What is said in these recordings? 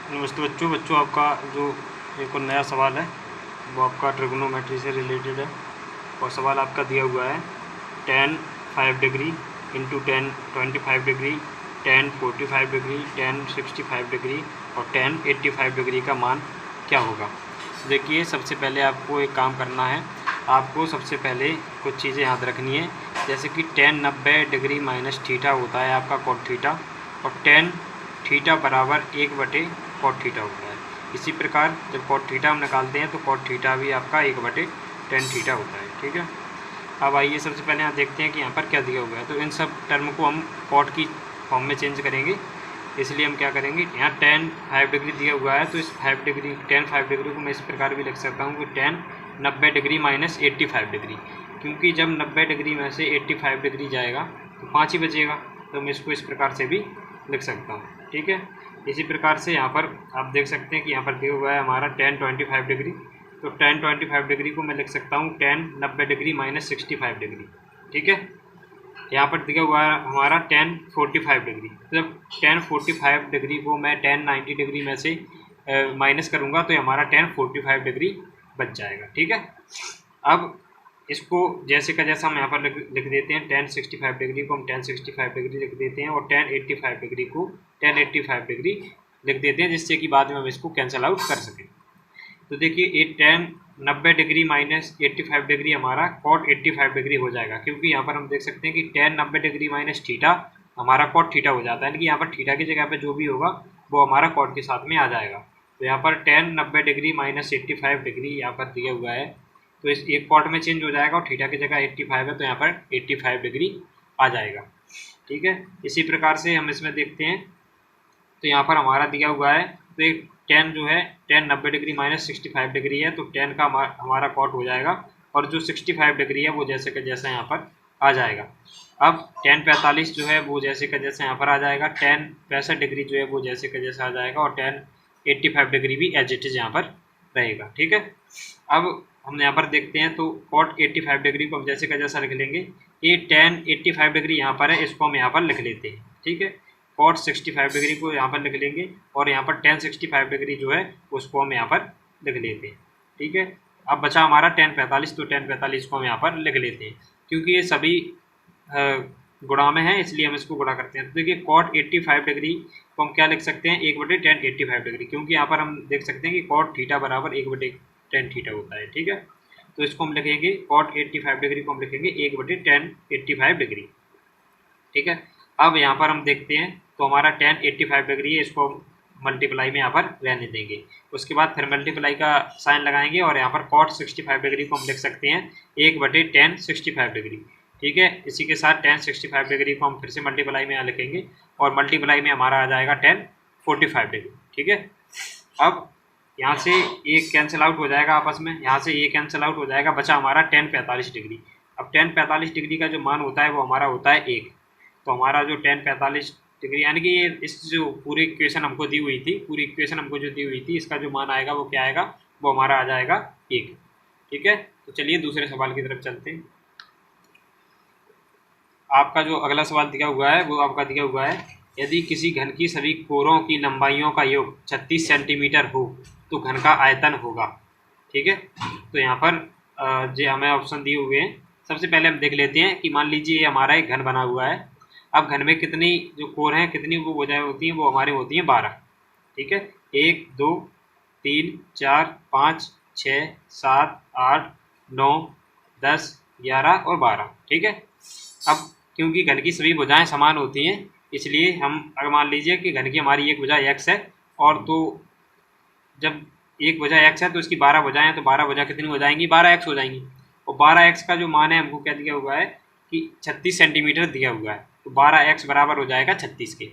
नमस्ते बच्चों आपका जो एक और नया सवाल है वो आपका ट्रिग्नोमेट्री से रिलेटेड है। और सवाल आपका दिया हुआ है tan 5 degree into tan 25 degree, tan 45 degree, tan 65 degree और tan 85 डिग्री का मान क्या होगा। देखिए, सबसे पहले आपको एक काम करना है। आपको सबसे पहले कुछ चीज़ें याद रखनी है, जैसे कि tan 90 डिग्री माइनस थीटा होता है आपका कॉट थीटा, और tan थीटा बराबर 1 बटे कॉट थीटा होता है। इसी प्रकार जब कॉट थीटा हम निकालते हैं तो कॉट थीटा भी आपका 1 बटे tan थीटा होता है। ठीक है, अब आइए सबसे पहले यहाँ देखते हैं कि यहाँ पर क्या दिया हुआ है। तो इन सब टर्म को हम कॉट की फॉर्म में चेंज करेंगे, इसलिए हम क्या करेंगे, यहाँ tan 5 डिग्री दिया हुआ है तो इस 5 डिग्री tan 5 डिग्री को मैं इस प्रकार भी लिख सकता हूँ कि tan 90 डिग्री माइनस 85 डिग्री, क्योंकि जब 90 डिग्री में से 85 डिग्री जाएगा तो 5 ही बचेगा, तो मैं इसको इस प्रकार से भी लिख सकता हूँ। ठीक है, इसी प्रकार से यहाँ पर आप देख सकते हैं कि यहाँ पर दिया हुआ है हमारा tan 25 डिग्री, तो tan 25 डिग्री को मैं लिख सकता हूँ tan 90 डिग्री माइनस 65 डिग्री। ठीक है, यहाँ पर दिया हुआ है हमारा tan 45 डिग्री, तो जब tan 45 डिग्री को मैं tan 90 डिग्री में से माइनस करूँगा तो हमारा tan 45 डिग्री बच जाएगा। ठीक है, अब इसको जैसे का जैसा हम यहाँ पर लिख देते हैं, tan 65 डिग्री को हम tan 65 डिग्री लिख देते हैं और tan 85 डिग्री को tan 85 डिग्री लिख देते हैं, जिससे कि बाद में हम इसको कैंसिल आउट कर सकें। तो देखिए, ये tan 90 डिग्री माइनस 85 डिग्री हमारा cot 85 डिग्री हो जाएगा, क्योंकि यहाँ पर हम देख सकते हैं कि tan 90 डिग्री माइनस थीटा हमारा cot थीटा हो जाता है, यानी कि यहाँ पर थीटा की जगह पर जो भी होगा वो हमारा cot के साथ में आ जाएगा। तो यहाँ पर tan 90 डिग्री माइनस 85 डिग्री यहाँ पर दिया हुआ है, तो इस एक कॉट में चेंज हो जाएगा और थीटा की जगह 85 है तो यहाँ पर 85 डिग्री आ जाएगा। ठीक है, इसी प्रकार से हम इसमें देखते हैं, तो यहाँ पर हमारा दिया हुआ है, तो एक tan जो है tan 90 डिग्री माइनस 65 डिग्री है, तो tan का हमारा कॉट हो जाएगा और जो 65 डिग्री है वो जैसे का जैसा यहाँ पर आ जाएगा। अब tan 45 जो है वो जैसे का जैसा यहाँ पर आ जाएगा, tan 65 डिग्री जो है वो जैसे का जैसा आ जाएगा और tan 85 डिग्री भी एज इट इज यहाँ पर रहेगा। ठीक है, अब हम यहाँ पर देखते हैं तो cot 85 डिग्री को हम जैसे का जैसा लिख लेंगे। ये tan 85 डिग्री यहाँ पर है, इसको हम यहाँ पर लिख लेते हैं। ठीक है, cot 65 डिग्री को यहाँ पर लिख लेंगे और यहाँ पर tan 65 डिग्री जो है उसको हम यहाँ पर लिख लेते हैं। ठीक है, अब बचा हमारा tan 45, तो tan 45 को हम यहाँ पर लिख लेते हैं, क्योंकि ये सभी गुणा में है इसलिए हम इसको गुणा करते हैं। तो देखिए, cot 85 डिग्री को हम क्या लिख सकते हैं, 1 बटे tan 85 डिग्री, क्योंकि यहाँ पर हम देख सकते हैं कि cot थीटा बराबर 1 बटे tan थीटा होता है। ठीक है, तो इसको हम लिखेंगे cot 85 डिग्री को हम लिखेंगे 1 बटे tan 85 डिग्री। ठीक है, अब यहाँ पर हम देखते हैं तो हमारा tan 85 डिग्री है, इसको मल्टीप्लाई में यहाँ पर रहने देंगे, उसके बाद फिर मल्टीप्लाई का साइन लगाएंगे और यहाँ पर cot 65 डिग्री को हम लिख सकते हैं 1 बटे tan 65 डिग्री। ठीक है, इसी के साथ tan 65 डिग्री को हम फिर से मल्टीप्लाई में यहाँ लिखेंगे और मल्टीप्लाई में हमारा आ जाएगा tan 45 डिग्री। ठीक है, अब यहाँ से एक कैंसिल आउट हो जाएगा आपस में, यहाँ से ये कैंसिल आउट हो जाएगा, बचा हमारा tan 45 डिग्री। अब tan 45 डिग्री का जो मान होता है वो हमारा होता है 1, तो हमारा जो tan 45 डिग्री यानी कि ये इस जो पूरी इक्वेशन हमको दी हुई थी, पूरी इक्वेशन हमको जो दी हुई थी, इसका जो मान आएगा वो क्या आएगा, वो हमारा आ जाएगा 1। ठीक है, तो चलिए दूसरे सवाल की तरफ चलते हैं। आपका जो अगला सवाल दिया हुआ है वो आपका दिया हुआ है, यदि किसी घन की सभी कोरों की लंबाइयों का योग 36 सेंटीमीटर हो तो घन का आयतन होगा। ठीक है, तो यहाँ पर जो हमें ऑप्शन दिए हुए हैं, सबसे पहले हम देख लेते हैं कि मान लीजिए ये हमारा एक घन बना हुआ है। अब घन में कितनी जो कोर हैं, कितनी वो भुजाएं होती हैं, वो हमारी होती हैं 12। ठीक है, 1 2 3 4 5 6 7 8 9 10 11 और 12। ठीक है, अब क्योंकि घन की सभी भुजाएं समान होती हैं, इसलिए हम अगर मान लीजिए कि घन की हमारी एक भुजा x है, और तो जब एक भुजा x है तो इसकी 12 भुजाएं हैं, तो 12 भुजा कितनी हो जाएंगी, 12x हो जाएंगी। और 12x का जो मान है हमको क्या दिया हुआ है कि 36 सेंटीमीटर दिया हुआ है, तो 12x बराबर हो जाएगा 36 के।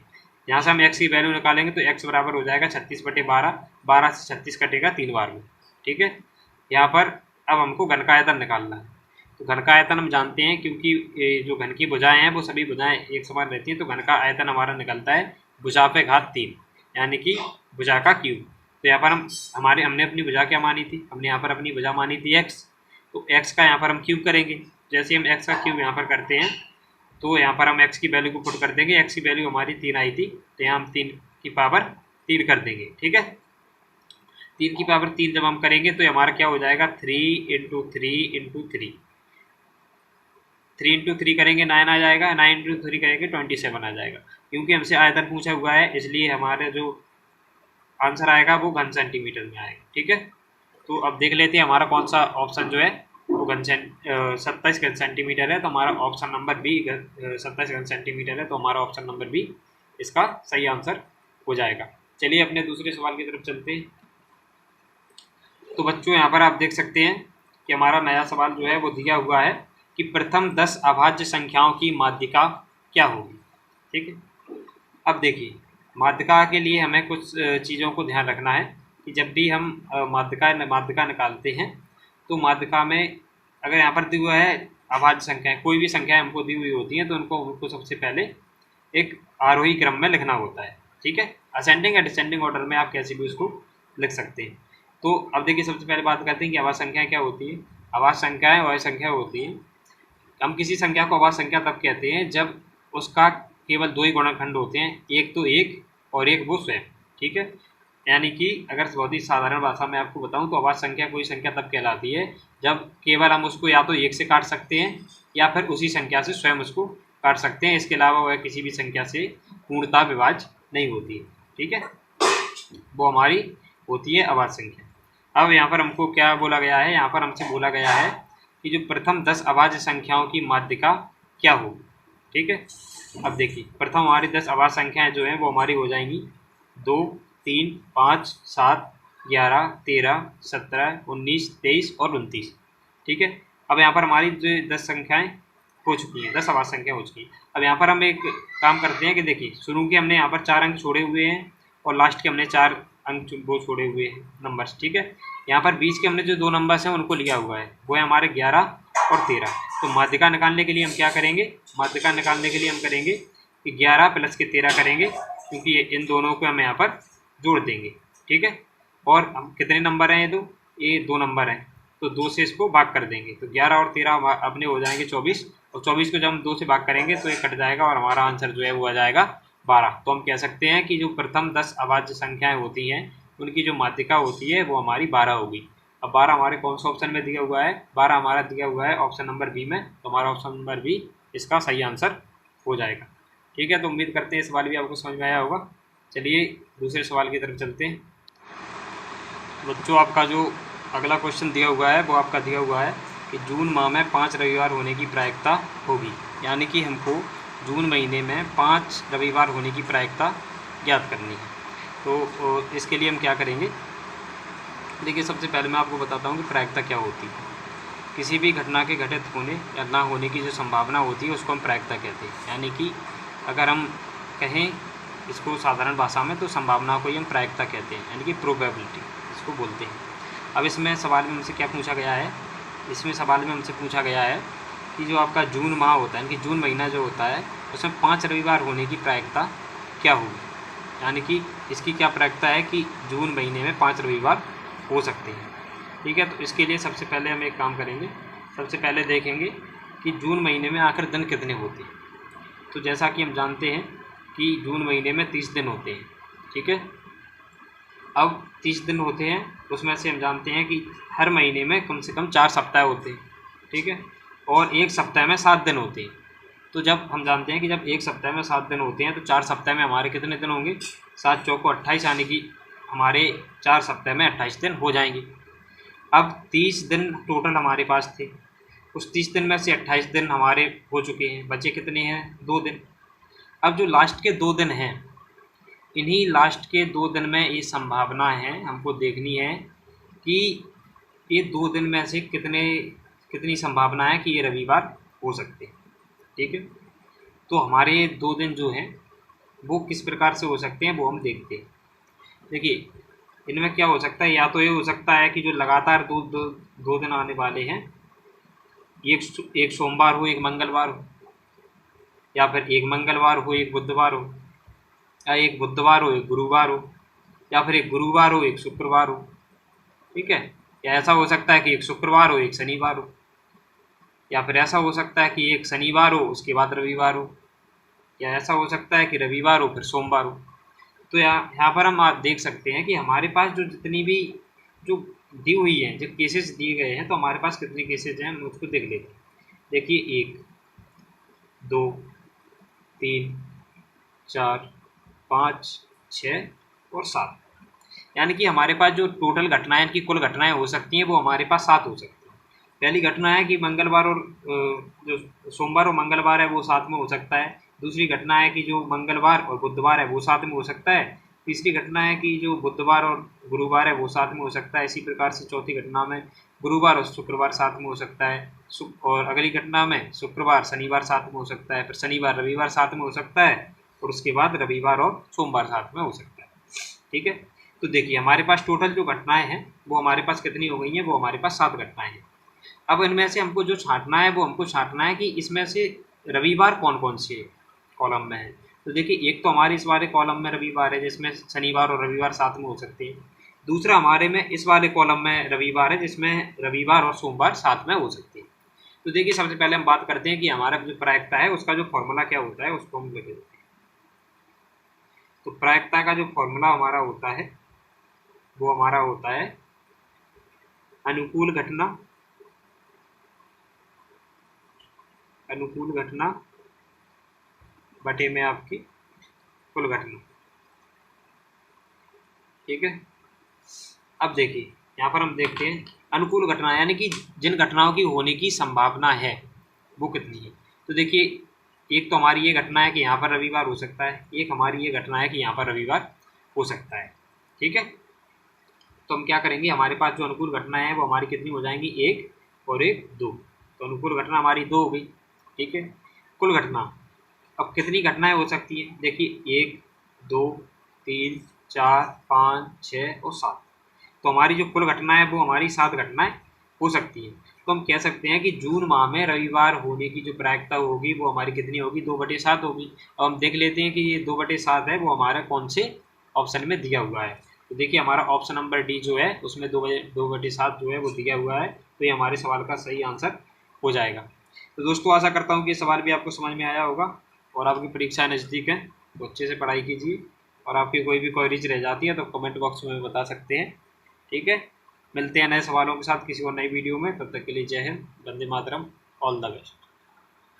यहाँ से हम x की वैल्यू निकालेंगे तो x बराबर हो जाएगा 36 बटे 12, 12 से 36 कटेगा 3 बार में। ठीक है, यहाँ पर अब हमको घन का आयतन निकालना है, तो घन का आयतन हम जानते हैं, क्योंकि जो घन की भुजाएं हैं वो सभी भुजाएं एक समान रहती हैं, तो घन का आयतन हमारा निकलता है भुजा पे घात 3, यानी कि भुजा का क्यूब। तो यहाँ पर हमने अपनी भुजा क्या मानी थी, हमने यहाँ पर अपनी भुजा मानी थी x, तो x का यहाँ पर हम क्यूब करेंगे। जैसे हम x का क्यूब यहाँ पर करते हैं तो यहाँ पर हम x की वैल्यू को पुट कर देंगे, x की वैल्यू हमारी 3 आई थी, तो यहाँ हम 3 की पावर 3 कर देंगे, ठीक है। 3 की पावर 3 जब हम करेंगे तो हमारा क्या हो जाएगा, 3 इंटू 3 इंटू 3, 3 इंटू 3 करेंगे 9 आ जाएगा, 9 इंटू 3 करेंगे 27 आ जाएगा। क्योंकि हमसे आयतन पूछा हुआ है इसलिए हमारे जो आंसर आएगा वो घन सेंटीमीटर में आएगा, ठीक है। तो अब देख लेते हैं हमारा कौन सा ऑप्शन जो है वो 27 घन सेंटीमीटर है। तो हमारा ऑप्शन नंबर बी 27 घन सेंटीमीटर है, तो हमारा ऑप्शन नंबर बी इसका सही आंसर हो जाएगा। चलिए अपने दूसरे सवाल की तरफ चलते हैं। तो बच्चों यहाँ पर आप देख सकते हैं कि हमारा नया सवाल जो है वो दिया हुआ है कि प्रथम 10 अभाज्य संख्याओं की माध्यिका क्या होगी, ठीक है। अब देखिए माध्यिका के लिए हमें कुछ चीज़ों को ध्यान रखना है कि जब भी हम माध्यिका निकालते हैं तो माध्यिका में अगर यहाँ पर दिया हुआ है अभाज्य संख्याएं, कोई भी संख्याएं हमको दी हुई होती हैं तो उनको सबसे पहले एक आरोही क्रम में लिखना होता है, ठीक है। असेंडिंग या डिसेंडिंग ऑर्डर में आप कैसे भी उसको लिख सकते हैं। तो अब देखिए सबसे पहले बात करते हैं कि अभाज्य संख्याएं क्या होती है। अभाज्य संख्याएं वह संख्या होती हैं, हम किसी संख्या को अभाज्य संख्या तब कहते हैं जब उसका केवल 2 ही गुणनखंड होते हैं, एक तो एक और एक वो स्वयं, ठीक है। यानी कि अगर बहुत ही साधारण भाषा में आपको बताऊं तो अभाज्य संख्या कोई संख्या तब कहलाती है जब केवल हम उसको या तो एक से काट सकते हैं या फिर उसी संख्या से स्वयं उसको काट सकते हैं, इसके अलावा वह किसी भी संख्या से पूर्णतः विभाज्य नहीं होती है, ठीक है। वो हमारी होती है अभाज्य संख्या। अब यहाँ पर हमको क्या बोला गया है, यहाँ पर हमसे बोला गया है कि जो प्रथम 10 अभाज्य संख्याओं की माध्यिका क्या होगी, ठीक है। अब देखिए प्रथम हमारी 10 अभाज्य संख्याएं जो हैं वो हमारी हो जाएंगी 2, 3, 5, 7, 11, 13, 17, 19, 23 और 29, ठीक है। अब यहाँ पर हमारी जो 10 संख्याएं हो चुकी हैं, 10 अभाज्य संख्या हो चुकी हैं। अब यहाँ पर हम एक काम करते हैं कि देखिए शुरू के हमने यहाँ पर 4 अंक छोड़े हुए हैं और लास्ट के हमने 4 अंक वो छोड़े हुए हैं नंबर्स, ठीक है। यहाँ पर बीच के हमने जो 2 नंबर्स हैं उनको लिया हुआ है, वो है हमारे 11 और 13। तो माध्यिका निकालने के लिए हम क्या करेंगे, माध्यिका निकालने के लिए हम करेंगे कि 11 प्लस के 13 करेंगे, क्योंकि इन दोनों को हम यहाँ पर जोड़ देंगे, ठीक है। और हम कितने नंबर हैं, ये 2 नंबर हैं, तो 2 से इसको भाग कर देंगे, तो 11 और 13 अपने हो जाएंगे 24, और 24 को जब हम 2 से भाग करेंगे तो ये कट जाएगा और हमारा आंसर जो है वो आ जाएगा 12। तो हम कह सकते हैं कि जो प्रथम 10 अभाज्य संख्याएं होती हैं उनकी जो माध्यिका होती है वो हमारी 12 होगी। अब 12 हमारे कौन सा ऑप्शन में दिया हुआ है, 12 हमारा दिया हुआ है ऑप्शन नंबर बी में, तो हमारा ऑप्शन नंबर बी इसका सही आंसर हो जाएगा, ठीक है। तो उम्मीद करते हैं इस सवाल भी आपको समझ में आया होगा। चलिए दूसरे सवाल की तरफ चलते हैं। बच्चों आपका जो अगला क्वेश्चन दिया हुआ है वो आपका दिया हुआ है कि जून माह में 5 रविवार होने की प्रायिकता होगी, यानी कि हमको जून महीने में 5 रविवार होने की प्रायिकता ज्ञात करनी है। तो इसके लिए हम क्या करेंगे, देखिए सबसे पहले मैं आपको बताता हूँ कि प्रायिकता क्या होती है। किसी भी घटना के घटित होने या ना होने की जो संभावना होती है उसको हम प्रायिकता कहते हैं। यानी कि अगर हम कहें इसको साधारण भाषा में तो संभावना को ही हम प्रायिकता कहते हैं, यानी कि प्रोबेबिलिटी इसको बोलते हैं। अब इसमें सवाल में हमसे क्या पूछा गया है, इसमें सवाल में हमसे पूछा गया है कि जो आपका जून माह होता है, यानी कि जून महीना जो होता है उसमें 5 रविवार होने की प्रायिकता क्या होगी, यानी कि इसकी क्या प्रायिकता है कि जून महीने में 5 रविवार हो सकते हैं, ठीक है। तो इसके लिए सबसे पहले हम एक काम करेंगे, सबसे पहले देखेंगे कि जून महीने में आखिर दिन कितने होते हैं। तो जैसा कि हम जानते हैं कि जून महीने में 30 दिन होते हैं, ठीक है। अब 30 दिन होते हैं उसमें से हम जानते हैं कि हर महीने में कम से कम 4 सप्ताह होते हैं, ठीक है, और एक सप्ताह में 7 दिन होते हैं। तो जब हम जानते हैं कि जब एक सप्ताह में 7 दिन होते हैं तो 4 सप्ताह में हमारे कितने दिन होंगे, 7 चौको 28, यानी कि हमारे 4 सप्ताह में 28 दिन हो जाएंगे। अब 30 दिन टोटल हमारे पास थे, उस 30 दिन में से 28 दिन हमारे हो चुके हैं, बचे कितने हैं, 2 दिन। अब जो लास्ट के 2 दिन हैं, इन्हीं लास्ट के 2 दिन में ये संभावना है हमको देखनी है कि ये 2 दिन में से कितनी संभावना है कि ये रविवार हो सकते हैं, ठीक है। तो हमारे 2 दिन जो हैं वो किस प्रकार से हो सकते हैं वो हम देखते हैं। देखिए इनमें क्या हो सकता है, या तो ये हो सकता है कि जो लगातार दो दिन आने वाले हैं, एक सोमवार हो एक मंगलवार हो, या फिर एक मंगलवार हो एक बुधवार हो, या एक बुधवार हो एक गुरुवार हो, या फिर एक गुरुवार हो एक शुक्रवार हो, ठीक है। या ऐसा हो सकता है कि एक शुक्रवार हो एक शनिवार हो, या फिर ऐसा हो सकता है कि एक शनिवार हो उसके बाद रविवार हो, या ऐसा हो सकता है कि रविवार हो फिर सोमवार हो। तो यहाँ पर हम आप देख सकते हैं कि हमारे पास जो जितनी भी जो दी हुई है, जो केसेस दिए गए हैं, तो हमारे पास कितने केसेज हैं हम उसको देख लेते हैं। देखिए 1 2 3 4 5 6 और 7, यानी कि हमारे पास जो टोटल घटनाएं की कुल घटनाएं हो सकती हैं वो हमारे पास 7 हो सकती हैं। पहली घटना है कि मंगलवार और जो सोमवार और मंगलवार है वो साथ में हो सकता है। दूसरी घटना है कि जो मंगलवार और बुधवार है वो साथ में हो सकता है। तीसरी घटना है कि जो बुधवार और गुरुवार है वो साथ में हो सकता है। इसी प्रकार से चौथी घटना में गुरुवार और शुक्रवार साथ में हो सकता है। और अगली घटना में शुक्रवार शनिवार साथ में हो सकता है, फिर शनिवार रविवार साथ में हो सकता है, और उसके बाद रविवार और सोमवार साथ में हो सकता है। ठीक है, तो देखिए हमारे पास टोटल जो घटनाएं हैं वो हमारे पास कितनी हो गई हैं, वो हमारे पास 7 घटनाएं हैं। अब इनमें से हमको जो छांटना है वो हमको छांटना है कि इसमें से रविवार कौन कौन से कॉलम में है। तो देखिए एक तो हमारे इस वाले कॉलम में रविवार है जिसमें शनिवार और रविवार साथ में हो सकते हैं। दूसरा हमारे में इस वाले कॉलम में रविवार है जिसमें रविवार और सोमवार साथ में हो सकते हैं। तो देखिए सबसे पहले हम बात करते हैं कि हमारा जो प्रायिकता है उसका जो फॉर्मूला क्या होता है उसको हम लिख देते हैं। तो प्रायिकता का जो फॉर्मूला हमारा होता है वो हमारा होता है अनुकूल घटना बटे में आपकी कुल घटना। ठीक है, अब देखिए यहाँ पर हम देखते हैं अनुकूल घटना यानी कि जिन घटनाओं की होने की संभावना है वो कितनी है। तो देखिए एक तो हमारी ये घटना है कि यहाँ पर रविवार हो सकता है, एक हमारी ये घटना है कि यहाँ पर रविवार हो सकता है। ठीक है, तो हम क्या करेंगे, हमारे पास जो अनुकूल घटनाएं हैं वो हमारी कितनी हो जाएंगी, 1 और 1 2। तो अनुकूल घटना हमारी 2 हो गई। ठीक है, कुल घटना अब कितनी घटनाएं हो सकती हैं, देखिए 1 2 3 4 5 6 और 7। तो हमारी जो कुल घटना है वो हमारी 7 घटनाएं हो सकती हैं। तो हम कह सकते हैं कि जून माह में रविवार होने की जो प्रायिकता होगी वो हमारी कितनी होगी, 2/7 होगी। अब हम देख लेते हैं कि ये 2/7 है वो हमारा कौन से ऑप्शन में दिया हुआ है। तो देखिए हमारा ऑप्शन नंबर डी जो है उसमें 2/7 जो है वो दिया हुआ है, तो ये हमारे सवाल का सही आंसर हो जाएगा। तो दोस्तों आशा करता हूँ कि ये सवाल भी आपको समझ में आया होगा और आपकी परीक्षाएं नज़दीक हैं तो अच्छे से पढ़ाई कीजिए, और आपकी कोई भी क्वेरीज रह जाती है तो कमेंट बॉक्स में बता सकते हैं। ठीक है, मिलते हैं नए सवालों के साथ किसी और नई वीडियो में, तब तक के लिए जय Hind, Vande Mataram, all the best.